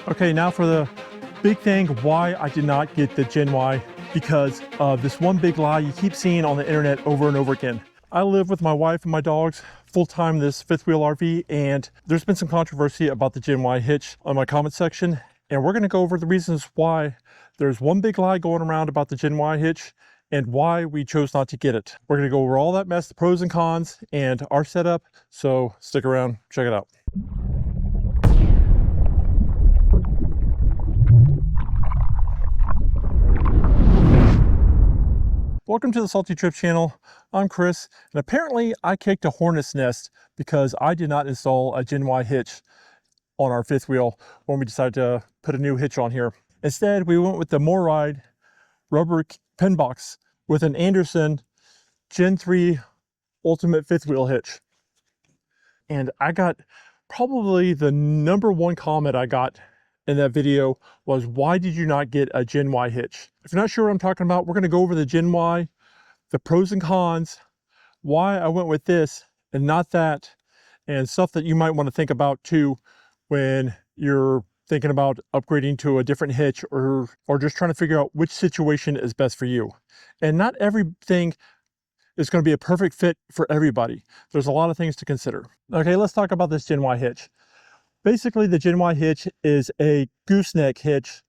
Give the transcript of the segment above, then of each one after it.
Okay, now for the big thing, why I did not get the Gen Y, because of this one big lie you keep seeing on the internet over and over again. I live with my wife and my dogs full-time in this fifth wheel RV, and there's been some controversy about the Gen Y hitch on my comment section, and we're gonna go over the reasons why there's one big lie going around about the Gen Y hitch and why we chose not to get it. We're gonna go over all that mess, the pros and cons, and our setup, so stick around, check it out. Welcome to the Salty Trips channel. I'm Chris, and apparently I kicked a hornet's nest because I did not install a Gen Y hitch on our fifth wheel when we decided to put a new hitch on here. Instead, we went with the MORryde rubber pen box with an Anderson Gen 3 Ultimate fifth wheel hitch. And I got probably the #1 comment I got in that video was, why did you not get a Gen Y hitch? If you're not sure what I'm talking about, we're gonna go over the Gen Y, the pros and cons, why I went with this and not that, and stuff that you might want to think about too when you're thinking about upgrading to a different hitch or just trying to figure out which situation is best for you. And not everything is going to be a perfect fit for everybody. There's a lot of things to consider. Okay, let's talk about this Gen Y hitch. Basically, the Gen Y hitch is a gooseneck hitch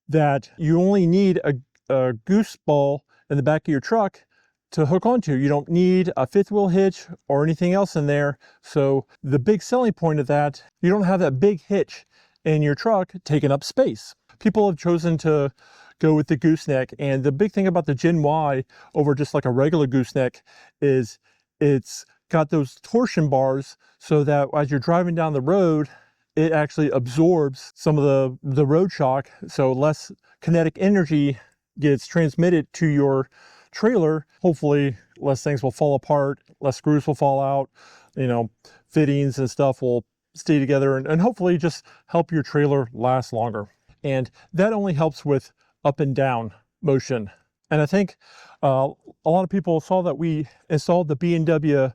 that you only need a goose ball in the back of your truck to hook onto. You don't need a fifth wheel hitch or anything else in there. So the big selling point of that, you don't have that big hitch in your truck taking up space. People have chosen to go with the gooseneck, and the big thing about the Gen Y over just like a regular gooseneck is it's got those torsion bars so that as you're driving down the road, it actually absorbs some of the road shock, so less kinetic energy gets transmitted to your trailer. Hopefully less things will fall apart, less screws will fall out, you know, fittings and stuff will stay together, and hopefully just help your trailer last longer. And that only helps with up and down motion. And I think a lot of people saw that we installed the B&W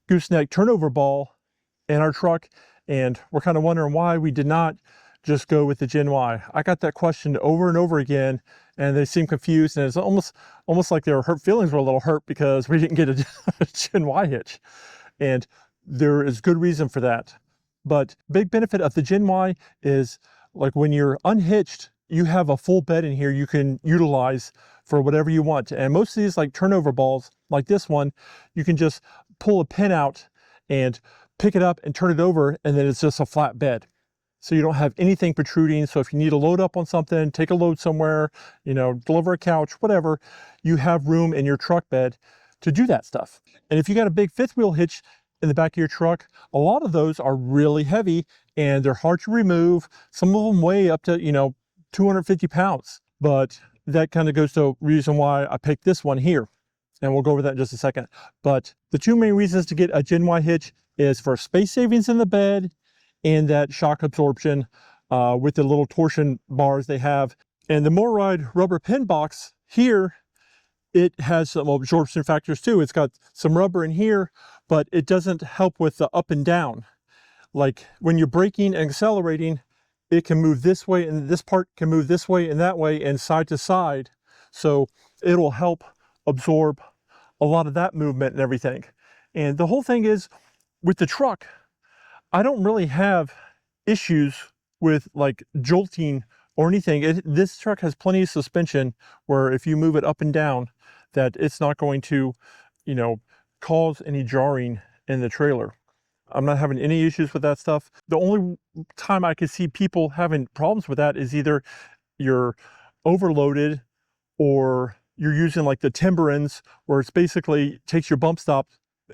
gooseneck turnover ball in our truck, and we're kind of wondering why we did not just go with the Gen Y. I got that question over and over again, and they seem confused, and it's almost like their feelings were a little hurt because we didn't get a Gen Y hitch. And there is good reason for that. But big benefit of the Gen Y is, like, when you're unhitched, you have a full bed in here you can utilize for whatever you want. And most of these, like turnover balls, like this one, you can just pull a pin out and pick it up and turn it over, and then it's just a flat bed. So you don't have anything protruding. So if you need to load up on something, take a load somewhere, you know, deliver a couch, whatever, you have room in your truck bed to do that stuff. And if you got a big fifth wheel hitch in the back of your truck, a lot of those are really heavy and they're hard to remove. Some of them weigh up to, you know, 250 pounds. But that kind of goes to the reason why I picked this one here. And we'll go over that in just a second. But the two main reasons to get a Gen Y hitch is for space savings in the bed and that shock absorption with the little torsion bars they have. And the MORryde rubber pin box here, it has some absorption factors too. It's got some rubber in here, but it doesn't help with the up and down. Like when you're braking and accelerating, it can move this way, and this part can move this way and that way and side to side. So it'll help absorb a lot of that movement and everything. And the whole thing is, with the truck, I don't really have issues with like jolting or anything. This truck has plenty of suspension where if you move it up and down, that it's not going to, you know, cause any jarring in the trailer. I'm not having any issues with that stuff. The only time I could see people having problems with that is either you're overloaded or you're using like the timber ends, where it's basically takes your bump stop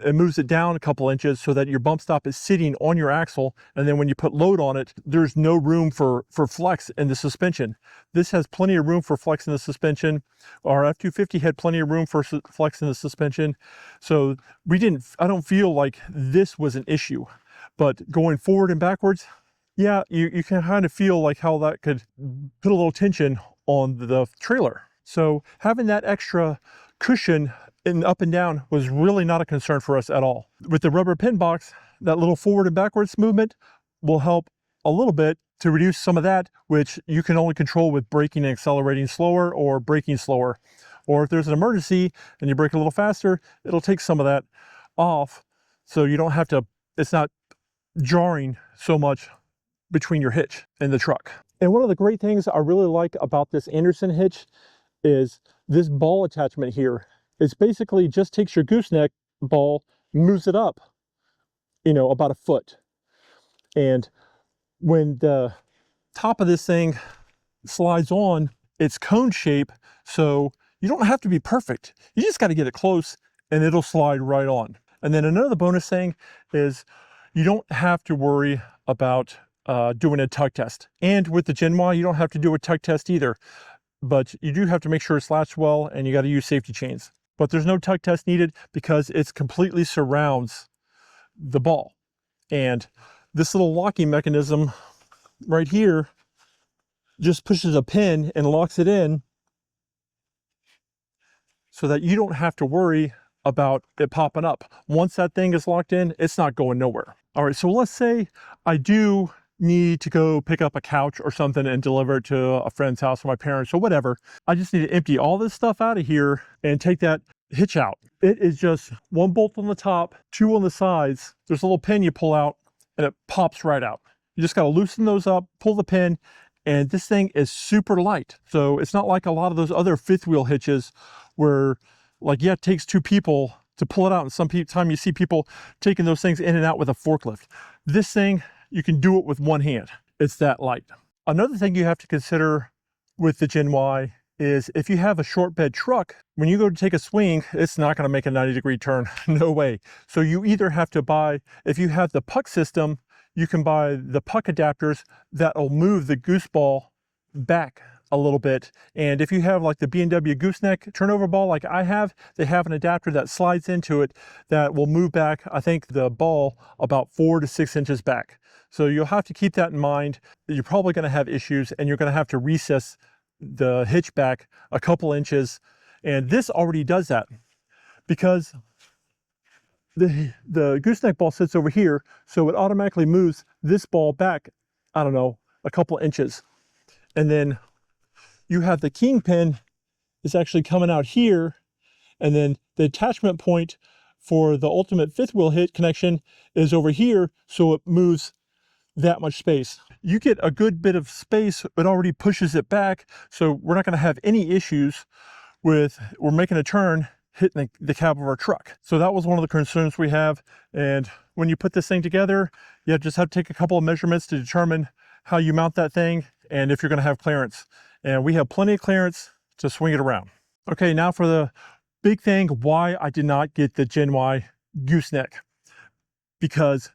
and moves it down a couple inches so that your bump stop is sitting on your axle, and then when you put load on it, there's no room for flex in the suspension. This has plenty of room for flex in the suspension. Our F-250 had plenty of room for flex in the suspension. So I don't feel like this was an issue. But going forward and backwards, yeah, you can kind of feel like how that could put a little tension on the trailer. So having that extra cushion in up and down was really not a concern for us at all. With the rubber pin box, that little forward and backwards movement will help a little bit, to reduce some of that, which you can only control with braking and accelerating slower or braking slower. Or if there's an emergency and you brake a little faster, it'll take some of that off, so you don't have to, it's not jarring so much between your hitch and the truck. And one of the great things I really like about this Anderson hitch is this ball attachment here. It's basically just takes your gooseneck ball, moves it up, you know, about a foot. And when the top of this thing slides on, it's cone shape, so you don't have to be perfect. You just got to get it close and it'll slide right on. And then another bonus thing is you don't have to worry about doing a tug test. And with the Gen Y, you don't have to do a tug test either, but you do have to make sure it's latched well and you got to use safety chains. But there's no tug test needed because it's completely surrounds the ball. And this little locking mechanism right here just pushes a pin and locks it in so that you don't have to worry about it popping up. Once that thing is locked in, it's not going nowhere. All right, so let's say I do need to go pick up a couch or something and deliver it to a friend's house or my parents or whatever. I just need to empty all this stuff out of here and take that hitch out. It is just one bolt on the top, two on the sides. There's a little pin you pull out and it pops right out. You just got to loosen those up, pull the pin, and this thing is super light. So it's not like a lot of those other fifth wheel hitches where, like, yeah, it takes two people to pull it out. And some time you see people taking those things in and out with a forklift. This thing, you can do it with one hand. It's that light. Another thing you have to consider with the Gen Y is if you have a short bed truck, when you go to take a swing, it's not going to make a 90-degree turn. No way. So you either have to buy, if you have the puck system, you can buy the puck adapters that will move the goose ball back a little bit. And if you have like the B&W Gooseneck turnover ball like I have, they have an adapter that slides into it that will move back, I think, the ball about 4 to 6 inches back. So you'll have to keep that in mind. You're probably going to have issues and you're going to have to recess the hitch back a couple inches. And this already does that because the gooseneck ball sits over here, so it automatically moves this ball back, I don't know, a couple inches. And then you have the kingpin is actually coming out here, and then the attachment point for the ultimate fifth wheel hitch connection is over here, so it moves that much space. You get a good bit of space, it already pushes it back, so we're not going to have any issues with, we're making a turn, hitting the cab of our truck. So that was one of the concerns we have. And when you put this thing together, you just have to take a couple of measurements to determine how you mount that thing and if you're going to have clearance. And we have plenty of clearance to swing it around. Okay, now for the big thing, why I did not get the Gen Y gooseneck. Because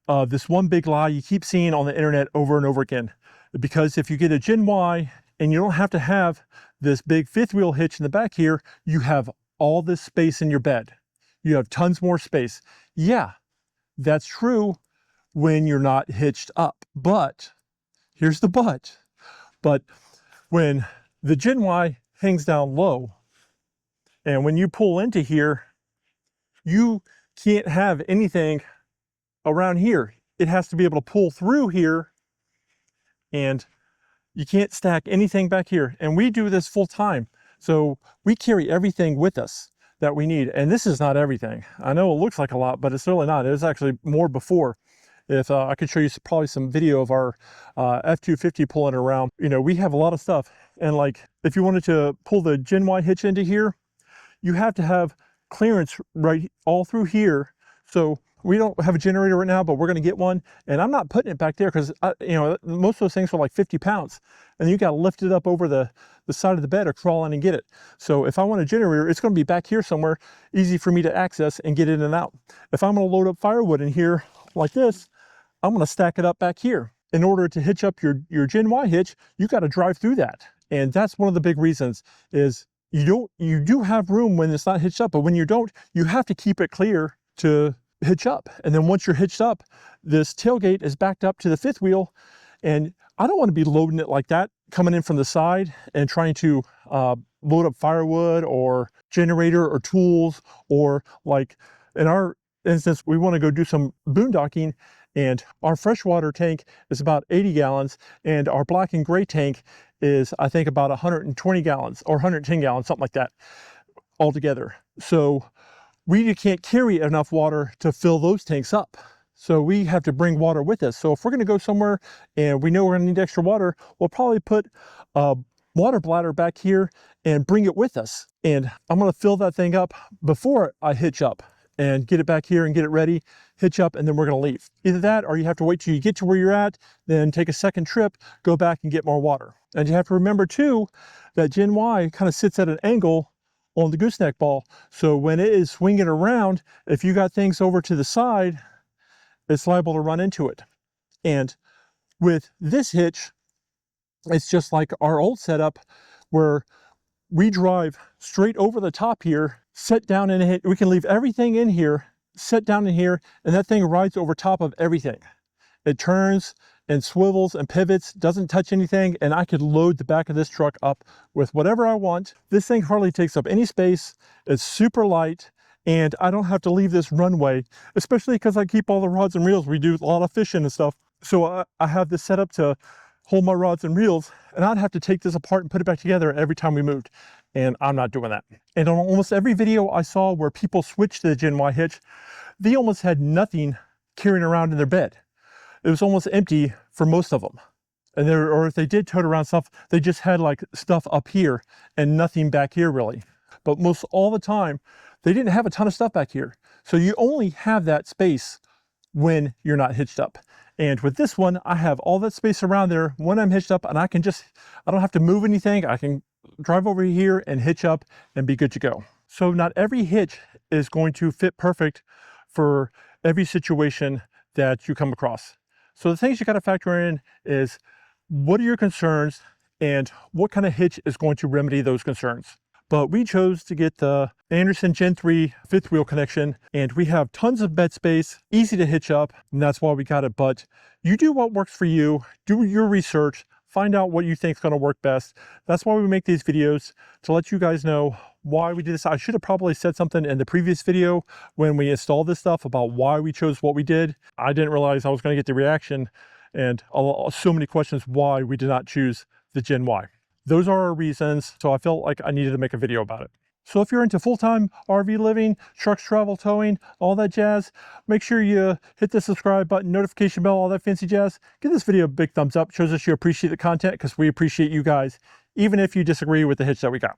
of this one big lie you keep seeing on the internet over and over again. Because if you get a Gen Y and you don't have to have this big fifth wheel hitch in the back here, you have all this space in your bed. You have tons more space. Yeah, that's true when you're not hitched up. But here's the but. But when the Gen Y hangs down low, and when you pull into here, you can't have anything around here. It has to be able to pull through here, and you can't stack anything back here. And we do this full time. So we carry everything with us that we need. And this is not everything. I know it looks like a lot, but it's really not. It was actually more before. If I could show you probably some video of our F-250 pulling it around. You know, we have a lot of stuff. And like, if you wanted to pull the Gen Y hitch into here, you have to have clearance right all through here. So we don't have a generator right now, but we're going to get one. And I'm not putting it back there because, you know, most of those things are like 50 pounds. And you got to lift it up over the side of the bed or crawl in and get it. So if I want a generator, it's going to be back here somewhere, easy for me to access and get in and out. If I'm going to load up firewood in here like this, I'm going to stack it up back here. In order to hitch up your Gen Y hitch, you got to drive through that. And that's one of the big reasons is you do have room when it's not hitched up, but when you don't, you have to keep it clear to hitch up. And then once you're hitched up, this tailgate is backed up to the fifth wheel. And I don't want to be loading it like that, coming in from the side and trying to load up firewood or generator or tools, or like in our instance, we want to go do some boondocking And our freshwater tank is about 80 gallons, and our black and gray tank is, I think, about 120 gallons or 110 gallons, something like that, altogether. So we can't carry enough water to fill those tanks up. So we have to bring water with us. So if we're going to go somewhere and we know we're going to need extra water, we'll probably put a water bladder back here and bring it with us. And I'm going to fill that thing up before I hitch up and get it back here and get it ready, hitch up, and then we're going to leave. Either that, or you have to wait till you get to where you're at, then take a second trip, go back and get more water. And you have to remember too that Gen Y kind of sits at an angle on the gooseneck ball. So when it is swinging around, if you got things over to the side, it's liable to run into it. And with this hitch, it's just like our old setup where we drive straight over the top here, set down in it. We can leave everything in here, set down in here, and that thing rides over top of everything. It turns and swivels and pivots, doesn't touch anything, and I could load the back of this truck up with whatever I want. This thing hardly takes up any space. It's super light, and I don't have to leave this runway, especially because I keep all the rods and reels. We do a lot of fishing and stuff. So I have this set up to hold my rods and reels, and I'd have to take this apart and put it back together every time we moved. And I'm not doing that. And on almost every video I saw where people switched to the Gen Y hitch, they almost had nothing carrying around in their bed. It was almost empty for most of them. And or if they did tote around stuff, they just had like stuff up here and nothing back here really. But most all the time, they didn't have a ton of stuff back here. So you only have that space when you're not hitched up. And with this one, I have all that space around there when I'm hitched up, and I don't have to move anything. I can drive over here and hitch up and be good to go. So not every hitch is going to fit perfect for every situation that you come across. So the things you got to factor in is what are your concerns and what kind of hitch is going to remedy those concerns. But we chose to get the Anderson Gen 3 fifth wheel connection, and we have tons of bed space, easy to hitch up, and that's why we got it. But you do what works for you, do your research, find out what you think is going to work best. That's why we make these videos, to let you guys know why we did this. I should have probably said something in the previous video when we installed this stuff about why we chose what we did. I didn't realize I was going to get the reaction and so many questions why we did not choose the Gen Y. Those are our reasons, so I felt like I needed to make a video about it. So if you're into full-time RV living, trucks, travel, towing, all that jazz, make sure you hit the subscribe button, notification bell, all that fancy jazz. Give this video a big thumbs up. Shows us you appreciate the content, because we appreciate you guys, even if you disagree with the hitch that we got.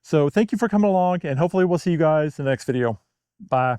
So thank you for coming along, and hopefully we'll see you guys in the next video. Bye.